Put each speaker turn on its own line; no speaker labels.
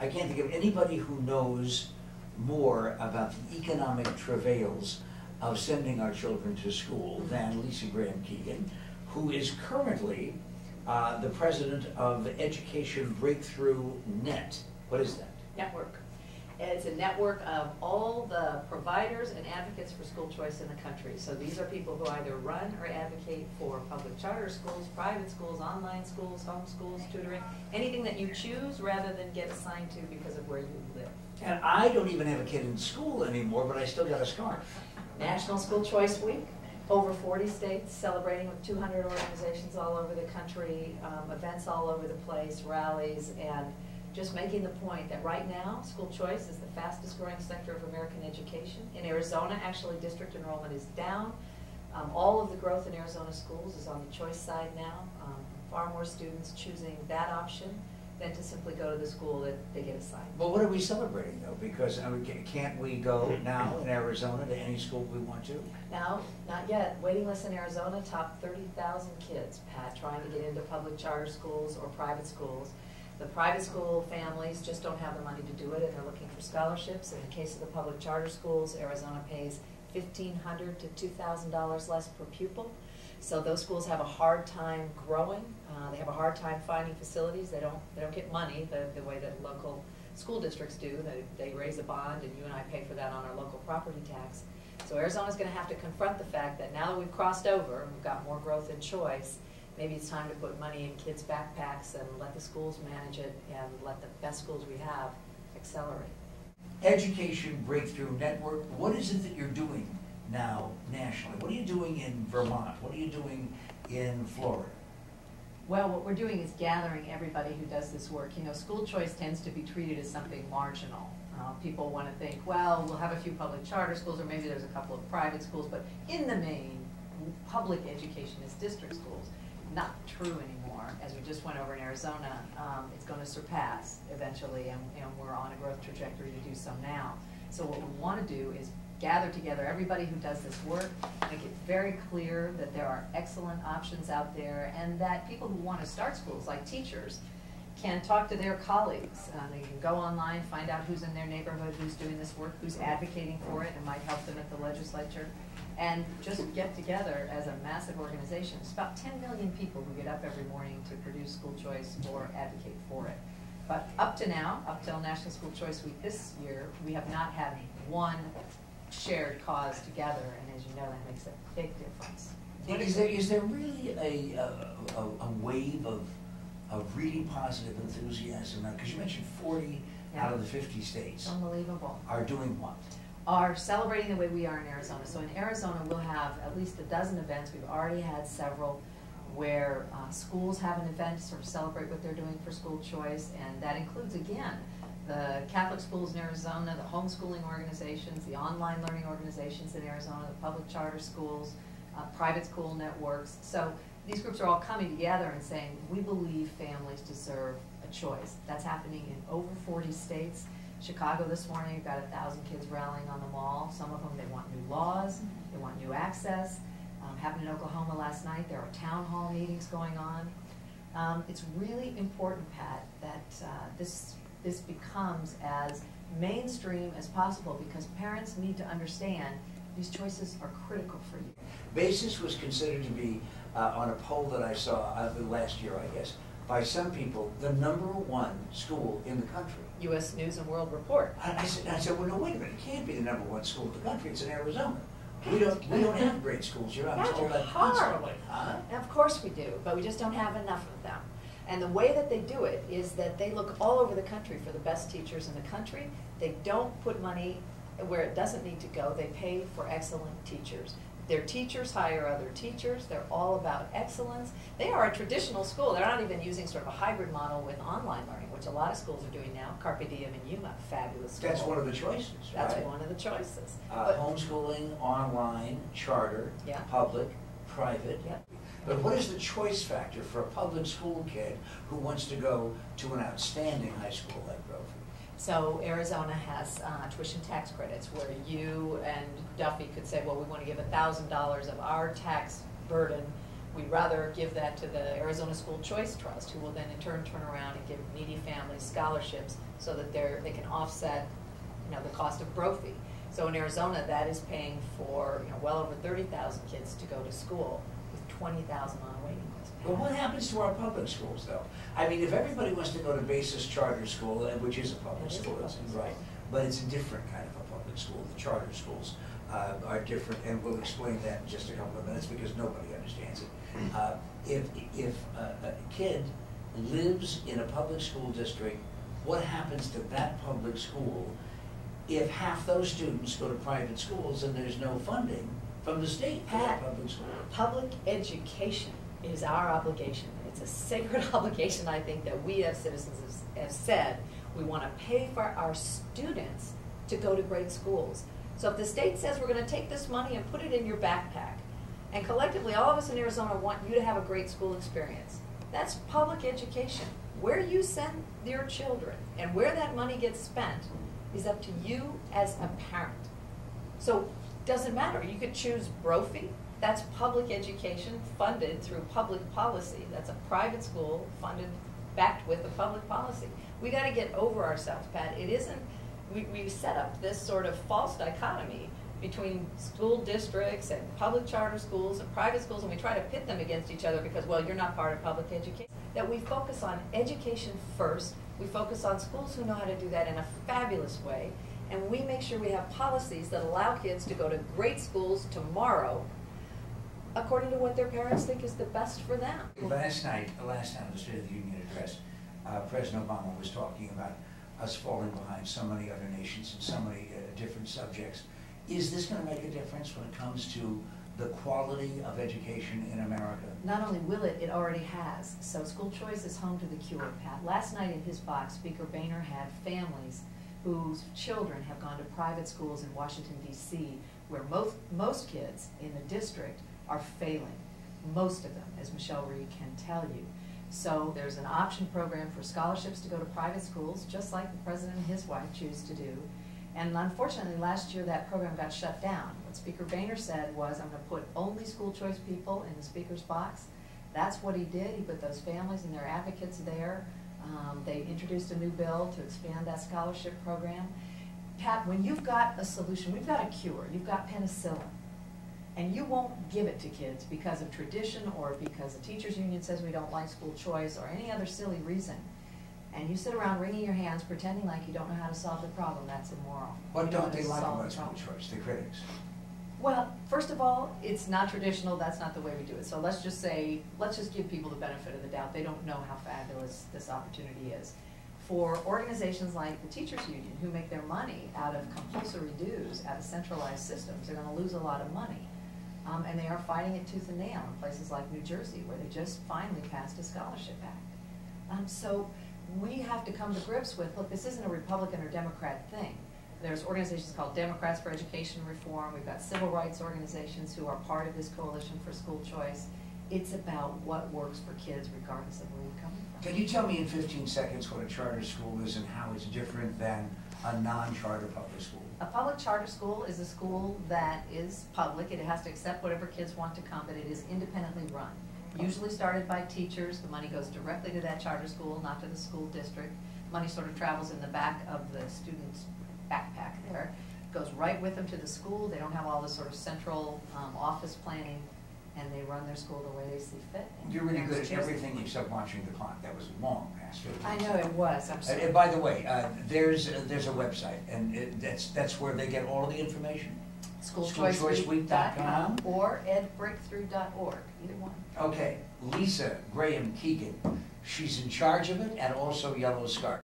I can't think of anybody who knows more about the economic travails of sending our children to school than Lisa Graham Keegan, who is currently the president of Education Breakthrough Net. What is that?
Network. It's a network of all the providers and advocates for school choice in the country. So these are people who either run or advocate for public charter schools, private schools, online schools, home schools, tutoring, anything that you choose rather than get assigned to because of where you live.
And I don't even have a kid in school anymore, but I still got a scarf.
National School Choice Week, over 40 states celebrating with 200 organizations all over the country, events all over the place, rallies, and just making the point that right now, school choice is the fastest growing sector of American education. In Arizona, actually, district enrollment is down. All of the growth in Arizona schools is on the choice side now. Far more students choosing that option than to simply go to the school that they get assigned.
Well, what are we celebrating, though? Because can't we go now in Arizona to any school we want to?
No, not yet. Waiting list in Arizona, top 30,000 kids, Pat, trying to get into public charter schools or private schools. The private school families just don't have the money to do it, and they're looking for scholarships. In the case of the public charter schools, Arizona pays $1,500 to $2,000 less per pupil. So those schools have a hard time growing. They have a hard time finding facilities. They don't get money the way that local school districts do. They raise a bond, and you and I pay for that on our local property tax. So Arizona's going to have to confront the fact that now that we've crossed over and we've got more growth and choice, maybe it's time to put money in kids' backpacks and let the schools manage it and let the best schools we have accelerate.
Education Breakthrough Network, what is it that you're doing now nationally? What are you doing in Vermont? What are you doing in Florida?
Well, what we're doing is gathering everybody who does this work. You know, school choice tends to be treated as something marginal. People want to think, well, we'll have a few public charter schools, or maybe there's a couple of private schools, but in the main, public education is district schools. Not true anymore. As we just went over in Arizona, it's going to surpass eventually, and we're on a growth trajectory to do so now. So what we want to do is gather together everybody who does this work, make it very clear that there are excellent options out there, and that people who want to start schools, like teachers, can talk to their colleagues. They can go online, find out who's in their neighborhood, who's doing this work, who's advocating for it, and might help them at the legislature, and just get together as a massive organization. It's about 10 million people who get up every morning to produce school choice or advocate for it. But up to now, up till National School Choice Week this year, we have not had one shared cause together, and as you know, that makes a big difference.
Is there really a wave of really positive enthusiasm? Because you mentioned 40 out of the 50 states.
Unbelievable.
Are doing what?
Are celebrating the way we are in Arizona. So in Arizona, we'll have at least a dozen events. We've already had several where schools have an event to sort of celebrate what they're doing for school choice, and that includes, again, the Catholic schools in Arizona, the homeschooling organizations, the online learning organizations in Arizona, the public charter schools, private school networks. So these groups are all coming together and saying, we believe families deserve a choice. That's happening in over 40 states. Chicago this morning, you've got 1,000 kids rallying on the mall. Some of them, they want new laws, they want new access. Happened in Oklahoma last night. There are town hall meetings going on. It's really important, Pat, that this becomes as mainstream as possible, because parents need to understand these choices are critical for you.
Basis was considered to be, on a poll that I saw last year, I guess, by some people, the #1 school in the country.
U.S. News and World Report.
I said, well, no, wait a minute. It can't be the #1 school in the country. It's in Arizona. We don't have great schools here. I'm told that constantly.
Of course we do, but we just don't have enough of them. And the way that they do it is that they look all over the country for the best teachers in the country. They don't put money where it doesn't need to go. They pay for excellent teachers. Their teachers hire other teachers. They're all about excellence. They are a traditional school. They're not even using sort of a hybrid model with online learning, which a lot of schools are doing now. Carpe Diem and Yuma, fabulous school.
That's one of the choices,
That's
right?
one of the choices.
Homeschooling, online, charter, public, private. But what is the choice factor for a public school kid who wants to go to an outstanding high school like Grover?
So Arizona has tuition tax credits where you and Duffy could say, well, we want to give $1,000 of our tax burden. We'd rather give that to the Arizona School Choice Trust, who will then in turn turn around and give needy families scholarships so that they can offset, the cost of brophy. So in Arizona, that is paying for, well over 30,000 kids to go to school with 20,000 on a waiting list.
Well, what happens to our public schools, though? I mean, if everybody wants to go to Basis Charter School, which is a public school, right, but it's a different kind of a public school. The charter schools are different, and we'll explain that in just a couple of minutes because nobody understands it. If a kid lives in a public school district, what happens to that public school if half those students go to private schools and there's no funding from the state for that public school?
Public education is our obligation. It's a sacred obligation, I think, that we as citizens have said we want to pay for our students to go to great schools. So if the state says we're going to take this money and put it in your backpack, and collectively all of us in Arizona want you to have a great school experience, that's public education. Where you send your children and where that money gets spent is up to you as a parent. So it doesn't matter. You could choose Brophy. That's public education funded through public policy. That's a private school funded, backed with a public policy. We got to get over ourselves, Pat. It isn't, we set up this sort of false dichotomy between school districts and public charter schools and private schools, and we try to pit them against each other because, well, you're not part of public education. That we focus on education first. We focus on schools who know how to do that in a fabulous way, and we make sure we have policies that allow kids to go to great schools tomorrow according to what their parents think is the best for them.
Last night in the State of the Union address, President Obama was talking about us falling behind so many other nations in so many different subjects. Is this going to make a difference when it comes to the quality of education in America?
Not only will it, it already has. So school choice is home to the cure, Pat. Last night in his box, Speaker Boehner had families whose children have gone to private schools in Washington, D.C., where most kids in the district are failing. Most of them, as Michelle Reed can tell you. So there's an option program for scholarships to go to private schools, just like the president and his wife choose to do. And unfortunately, last year that program got shut down. What Speaker Boehner said was, I'm going to put only school choice people in the speaker's box. That's what he did. He put those families and their advocates there. They introduced a new bill to expand that scholarship program. Pat, when you've got a solution, we've got a cure, you've got penicillin, and you won't give it to kids because of tradition or because the teachers union says we don't like school choice or any other silly reason, and you sit around wringing your hands pretending like you don't know how to solve the problem, that's immoral.
What don't they like about school choice, the critics?
Well, first of all, it's not traditional, that's not the way we do it. So let's just give people the benefit of the doubt. They don't know how fabulous this opportunity is. For organizations like the teachers union, who make their money out of compulsory dues, out of centralized systems, they're going to lose a lot of money. And they are fighting it tooth and nail in places like New Jersey, where they just finally passed a scholarship act. So we have to come to grips with, look, this isn't a Republican or Democrat thing. There's organizations called Democrats for Education Reform. We've got civil rights organizations who are part of this coalition for school choice. It's about what works for kids regardless of where you're coming from.
Can you tell me in 15 seconds what a charter school is and how it's different than a non-charter public school?
A public charter school is a school that is public. It has to accept whatever kids want to come, but it is independently run. Usually started by teachers. The money goes directly to that charter school, not to the school district. Money sort of travels in the back of the student's backpack there. It goes right with them to the school. They don't have all this sort of central office planning, and they run their school the way they see fit.
You're really good at everything except watching the clock. That was long past 15
I know it was. I'm sorry.
And by the way, there's a website, and that's where they get all of the information.
SchoolChoiceWeek.com or edbreakthrough.org, either one.
Okay, Lisa Graham Keegan. She's in charge of it and also Yellow Scarf.